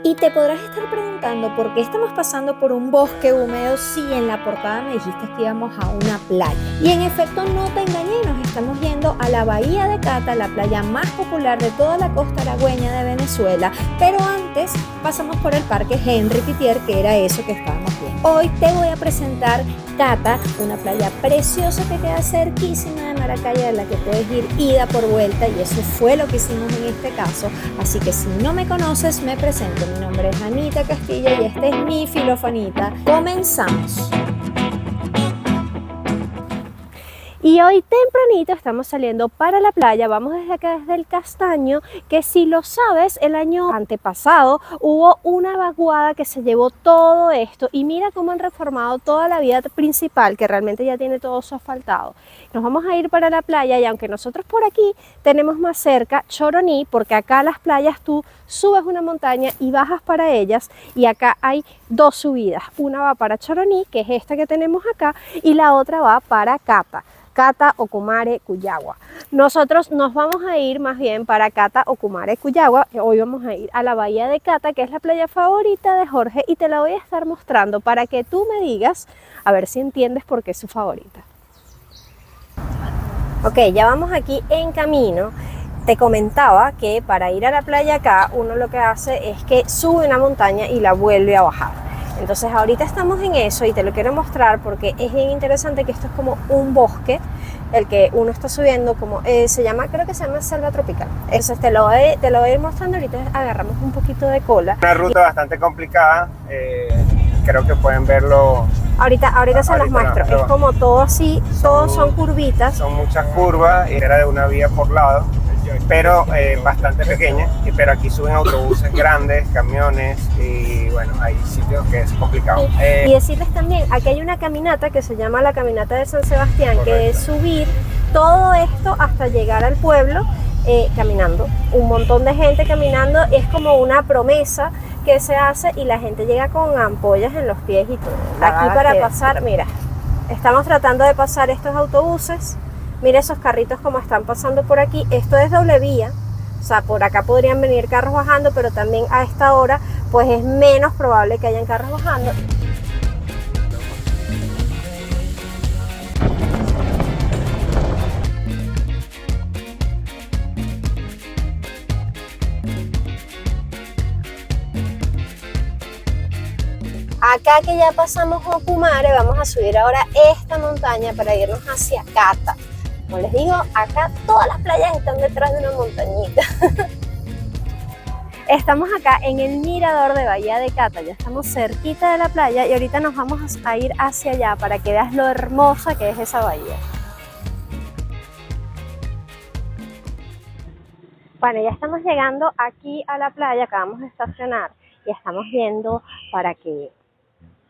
Y te podrás estar preguntando por qué estamos pasando por un bosque húmedo si en la portada me dijiste que íbamos a una playa. Y en efecto no te engañé, nos estamos yendo a la Bahía de Cata, la playa más popular de toda la costa aragüeña de Venezuela, pero antes pasamos por el Parque Henry Pittier, que era eso que estábamos viendo. Hoy te voy a presentar Cata, una playa preciosa que queda cerquísima de Maracaibo, en la que puedes ir ida por vuelta, y eso fue lo que hicimos en este caso. Así que si no me conoces, me presento. Mi nombre es Anita Castilla y esta es mi filofonita. Comenzamos. Y hoy tempranito estamos saliendo para la playa, vamos desde acá, desde el Castaño, que si lo sabes, el año antepasado hubo una vaguada que se llevó todo esto y mira cómo han reformado toda la vía principal, que realmente ya tiene todo su asfaltado. Nos vamos a ir para la playa y aunque nosotros por aquí tenemos más cerca Choroní, porque acá las playas tú subes una montaña y bajas para ellas, y acá hay dos subidas, una va para Choroní, que es esta que tenemos acá, y la otra va para Cata. Cata, Ocumare, Cuyagua. Nosotros nos vamos a ir más bien para Cata, Ocumare, Cuyagua. Hoy vamos a ir a la Bahía de Cata, que es la playa favorita de Jorge, y te la voy a estar mostrando para que tú me digas, a ver si entiendes por qué es su favorita. Ok, ya vamos aquí en camino. Te comentaba que para ir a la playa acá, uno lo que hace es que sube una montaña y la vuelve a bajar. Entonces ahorita estamos en eso y te lo quiero mostrar porque es bien interesante que esto es como un bosque, el que uno está subiendo, como se llama, creo que se llama selva tropical. Entonces te lo voy a ir mostrando, ahorita agarramos un poquito de cola. Una ruta bastante complicada, creo que pueden verlo. Ahorita se los muestro, es como todo así, todos son curvitas. Son muchas curvas, y era de una vía por lado, pero bastante pequeña, pero aquí suben autobuses grandes, camiones, y bueno, hay sitios que es complicado. Y decirles también, aquí hay una caminata que se llama la Caminata de San Sebastián, correcto, que es subir todo esto hasta llegar al pueblo caminando, un montón de gente caminando, es como una promesa que se hace y la gente llega con ampollas en los pies y todo. Aquí para pasar, mira, estamos tratando de pasar estos autobuses. Mira esos carritos como están pasando por aquí. Esto es doble vía, o sea, por acá podrían venir carros bajando, pero también a esta hora pues es menos probable que hayan carros bajando. Acá que ya pasamos Ocumare, vamos a subir ahora esta montaña para irnos hacia Cata. Como les digo, acá todas las playas están detrás de una montañita. Estamos acá en el mirador de Bahía de Cata, ya estamos cerquita de la playa y ahorita nos vamos a ir hacia allá para que veas lo hermosa que es esa bahía. Bueno, ya estamos llegando aquí a la playa, acabamos de estacionar y estamos viendo para que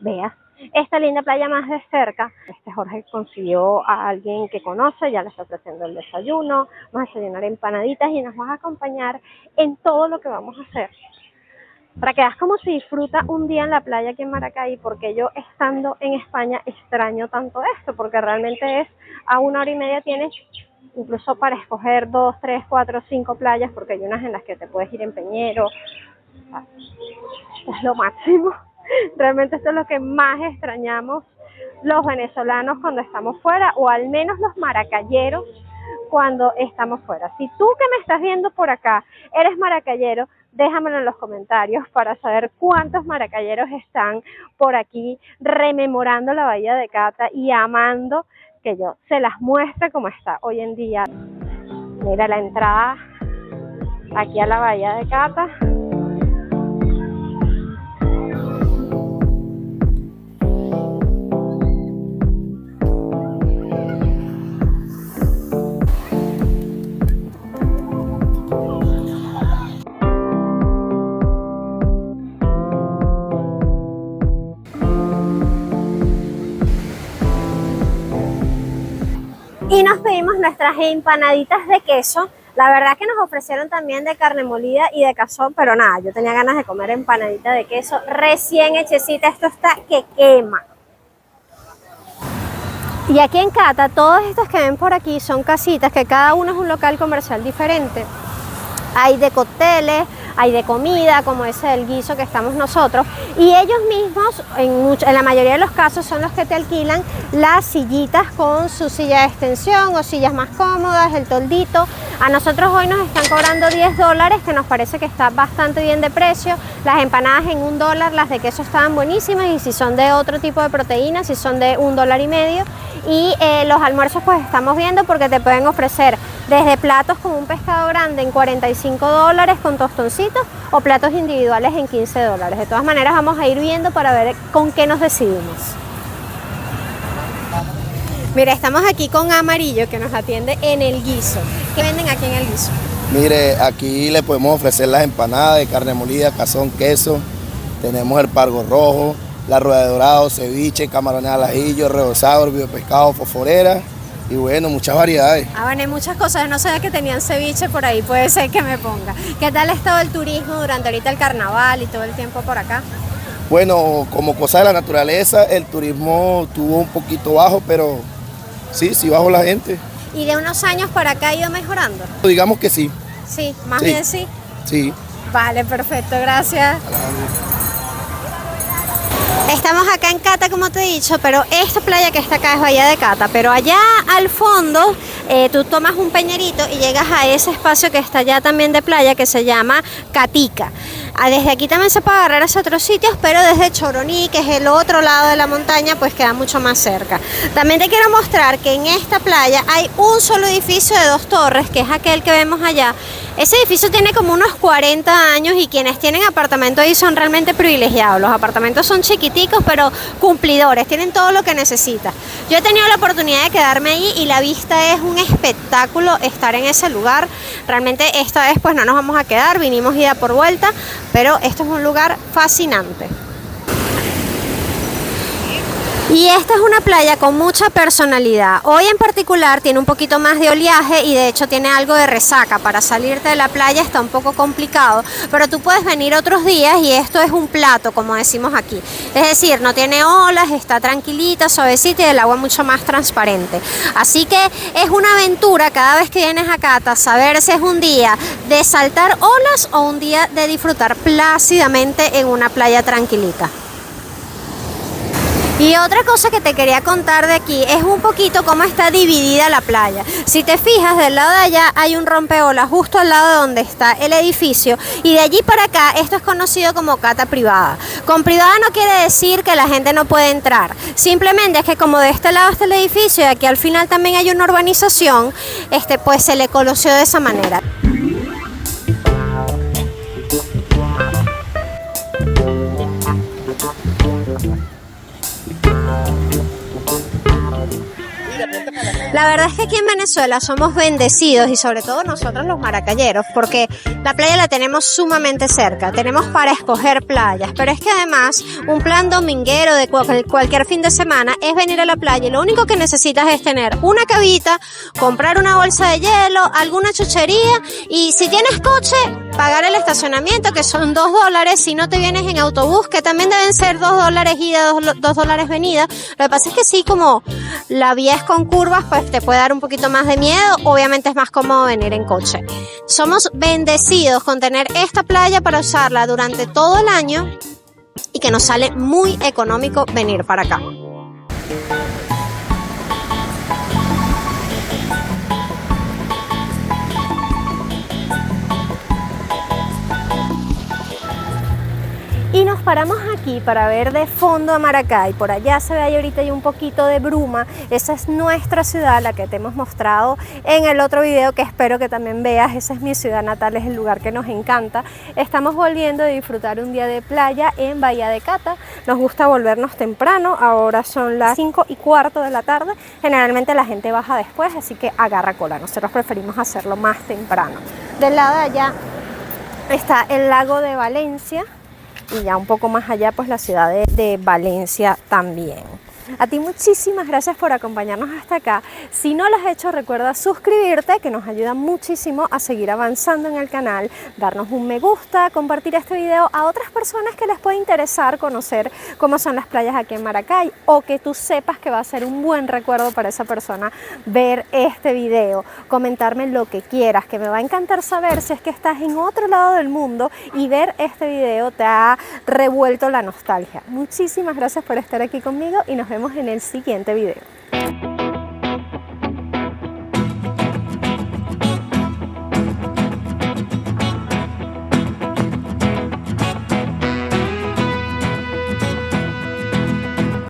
veas esta linda playa más de cerca. Jorge consiguió a alguien que conoce, ya le está ofreciendo el desayuno, vamos a desayunar empanaditas y nos vas a acompañar en todo lo que vamos a hacer. Para que veas cómo se disfruta un día en la playa aquí en Maracay, porque yo estando en España extraño tanto esto, porque realmente es a 1 hora y media tienes incluso para escoger 2, 3, 4, 5 playas, porque hay unas en las que te puedes ir en Peñero. Es lo máximo. Realmente esto es lo que más extrañamos los venezolanos cuando estamos fuera, o al menos los maracayeros cuando estamos fuera. Si tú que me estás viendo por acá eres maracayero, déjamelo en los comentarios para saber cuántos maracayeros están por aquí rememorando la Bahía de Cata y amando que yo se las muestre como está hoy en día. Mira la entrada aquí a la Bahía de Cata. Y nos pedimos nuestras empanaditas de queso. La verdad que nos ofrecieron también de carne molida y de cazón, pero nada, yo tenía ganas de comer empanadita de queso recién hechecita. Esto está que quema. Y aquí en Cata, todos estos que ven por aquí son casitas, que cada uno es un local comercial diferente. Hay de cócteles, hay de comida, como ese del guiso que estamos nosotros, y ellos mismos, en la mayoría de los casos, son los que te alquilan las sillitas con su silla de extensión o sillas más cómodas, el toldito. A nosotros hoy nos están cobrando $10, que nos parece que está bastante bien de precio. Las empanadas en $1, las de queso estaban buenísimas, y si son de otro tipo de proteínas, si son de $1.50. Y los almuerzos pues estamos viendo, porque te pueden ofrecer desde platos con un pescado grande en $45 con tostoncitos, o platos individuales en $15. De todas maneras vamos a ir viendo para ver con qué nos decidimos. Mira, estamos aquí con Amarillo, que nos atiende en el guiso. ¿Qué venden aquí en el guiso? Mire, aquí le podemos ofrecer las empanadas de carne molida, cazón, queso. Tenemos el pargo rojo, la rueda de dorado, ceviche, camarones al ajillo, rebozado, hervido de pescado, fosforera y bueno, muchas variedades. Ah, bueno, hay muchas cosas. Yo no sabía que tenían ceviche por ahí, puede ser que me ponga. ¿Qué tal ha estado el turismo durante ahorita el carnaval y todo el tiempo por acá? Bueno, como cosa de la naturaleza, el turismo estuvo un poquito bajo, pero sí bajó la gente. ¿Y de unos años para acá ha ido mejorando? Digamos que sí. Sí, más bien sí. Sí. Vale, perfecto, gracias. Estamos acá en Cata, como te he dicho, pero esta playa que está acá es Bahía de Cata, pero allá al fondo tú tomas un peñerito y llegas a ese espacio que está allá también de playa, que se llama Catica. Desde aquí también se puede agarrar hacia otros sitios, pero desde Choroní, que es el otro lado de la montaña, pues queda mucho más cerca. También te quiero mostrar que en esta playa hay un solo edificio de 2 torres, que es aquel que vemos allá. Ese edificio tiene como unos 40 años y quienes tienen apartamento ahí son realmente privilegiados. Los apartamentos son chiquiticos, pero cumplidores, tienen todo lo que necesitas. Yo he tenido la oportunidad de quedarme ahí y la vista es un espectáculo estar en ese lugar. Realmente esta vez pues no nos vamos a quedar, vinimos ida por vuelta, pero esto es un lugar fascinante. Y esta es una playa con mucha personalidad. Hoy en particular tiene un poquito más de oleaje y de hecho tiene algo de resaca. Para salirte de la playa está un poco complicado, pero tú puedes venir otros días y esto es un plato, como decimos aquí. Es decir, no tiene olas, está tranquilita, suavecita y el agua mucho más transparente. Así que es una aventura cada vez que vienes a Cata, saber si es un día de saltar olas o un día de disfrutar plácidamente en una playa tranquilita. Y otra cosa que te quería contar de aquí es un poquito cómo está dividida la playa. Si te fijas, del lado de allá hay un rompeolas justo al lado de donde está el edificio, y de allí para acá esto es conocido como cata privada. Con privada no quiere decir que la gente no puede entrar, simplemente es que como de este lado está el edificio y aquí al final también hay una urbanización, pues se le conoció de esa manera. La verdad es que aquí en Venezuela somos bendecidos, y sobre todo nosotros los maracayeros, porque la playa la tenemos sumamente cerca, tenemos para escoger playas, pero es que además un plan dominguero de cualquier fin de semana es venir a la playa y lo único que necesitas es tener una cabita, comprar una bolsa de hielo, alguna chuchería, y si tienes coche, pagar el estacionamiento, que son $2. Si no te vienes en autobús, que también deben ser $2 ida, $2 venida. Lo que pasa es que sí, como la vía es con curvas, pues te puede dar un poquito más de miedo. Obviamente es más cómodo venir en coche. Somos bendecidos con tener esta playa para usarla durante todo el año y que nos sale muy económico venir para acá. Y nos paramos aquí para ver de fondo a Maracay. Por allá se ve ahí ahorita hay un poquito de bruma. Esa es nuestra ciudad, la que te hemos mostrado en el otro video, que espero que también veas. Esa es mi ciudad natal, es el lugar que nos encanta. Estamos volviendo a disfrutar un día de playa en Bahía de Cata. Nos gusta volvernos temprano, ahora son las 5:15 de la tarde. Generalmente la gente baja después, así que agarra cola. Nosotros preferimos hacerlo más temprano. Del lado de allá está el lago de Valencia. Y ya un poco más allá pues la ciudad de Valencia también. A ti muchísimas gracias por acompañarnos hasta acá. Si no lo has hecho, recuerda suscribirte, que nos ayuda muchísimo a seguir avanzando en el canal, darnos un me gusta, compartir este video a otras personas que les puede interesar conocer cómo son las playas aquí en Maracay, o que tú sepas que va a ser un buen recuerdo para esa persona ver este video. Comentarme lo que quieras, que me va a encantar saber si es que estás en otro lado del mundo y ver este video te ha revuelto la nostalgia. Muchísimas gracias por estar aquí conmigo y nos vemos en el siguiente video.